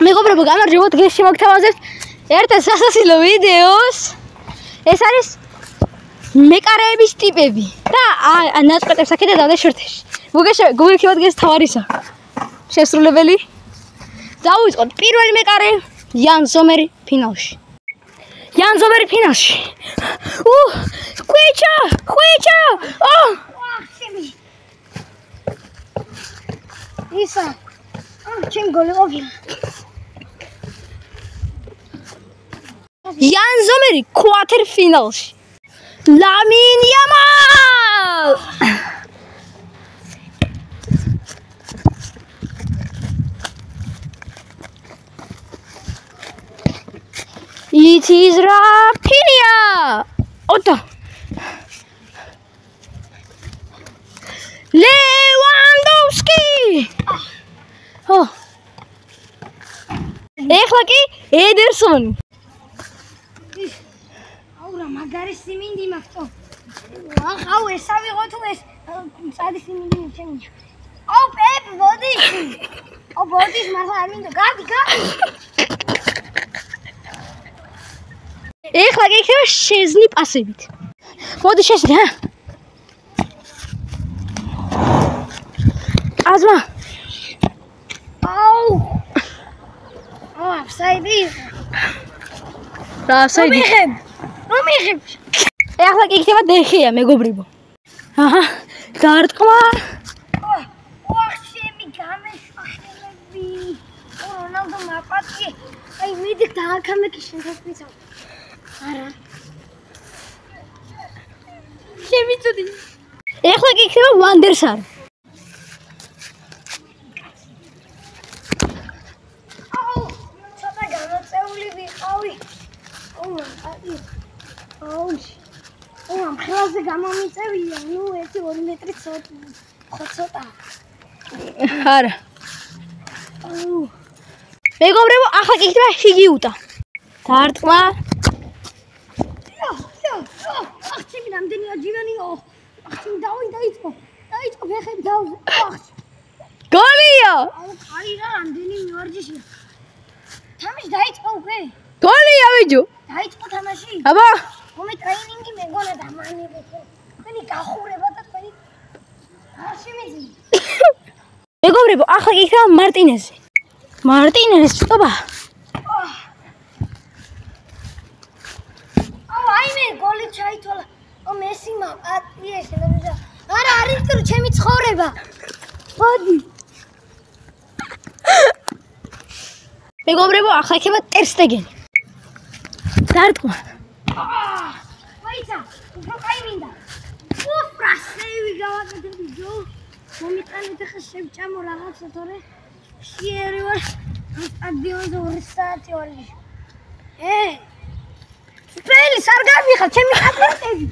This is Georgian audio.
მეგობრებო, გამარჯობათ, დღეს შემოგთავაზებთ ერთ სასაცილო ვიდეოს. ეს არის მეკარეების ტიპები და ნაწყვეტებს აქეთ და შორთეში. გუგექებად დღეს თავარისა. შესრულებელი. დავიწყოთ პირველი მეკარე იან ზომერი ფინალში. იან ზომერი ფინალში. ხვიჩა! ისა. ჩემ გოლი ყოფილა. იან ზომერი კვარტერ ფინალში. ლამინ იამალ! It is Rafinha! Otto! Lewandowski! Oh! ეხლა კი ედერსონი. აურა მაგარი სიმინდი მაგტო. აუ ესა ვიღო თუ ეს წადი სიმინდი ჩემი. აუ პეპ მოდი. აუ მოდი მართლა არ მინდა გადი. ეხლა კი იქნება შეზნი პასებით. მოდი შეზნი, ჰა? აზმა. აუ. აფსაიდი. რა აფსაიდი? რომ მიხებ. ეხლა კი იქნება დეხია, მეგობრებო. აჰა, დარტყმა. შემი გამესახელები. რონალდო მაპატი. აი მიდი დააქამე კი შენთვის. არა. შემიწოდი. ეხლა კი იქნება ვანდერსარი. აუ, ცოტა გამოწეული ვიყავი. აუ, ამხელაზე გამომიწევია, ნუ 1-2 მეტრი ცოტა. არა. აუ. მეგობრებო, ახლა კი იქნება ჰიგიუტა. დარტყმა. ach, ჩემი რამდენია ჯირანიო. ach, ჩემი დაიწყო. დაიწყო ფეხები დავზე. ach. გოლია! აუ, ხარი რა რამდენი ვარჯიშია. თამაში დაიწყო უკვე. გოლია ვიჯო. დაიწყო თამაში. აბა, მომე ტრეინინგი მეგონა დამანებო. თქვენი გახურება და თქვენი არში მიძინი. მეგობრებო, ახლა კი იქნება მარტინეზი. მარტინეზი, ცოტა. აიმე გოლი ჩაითვალა. მესიმა პატიე შეგვიძლია. არა, არ იცი რომ ჩემი ცხოვრება. მოდი. მეგობრებო, ახლა იქნება ტერსტეგენი. დარტყმა. ვაიცა, უფრო კაი მინდა. პრასეივი გავაკეთე ჯო. მომიტანეთ ახლა შევჭამო რაღაცა თორე შეერი ვარ. სტადიონზე 2 საათი ვარ. სპელის არ გამიხარ, ჩემი ატლეტები.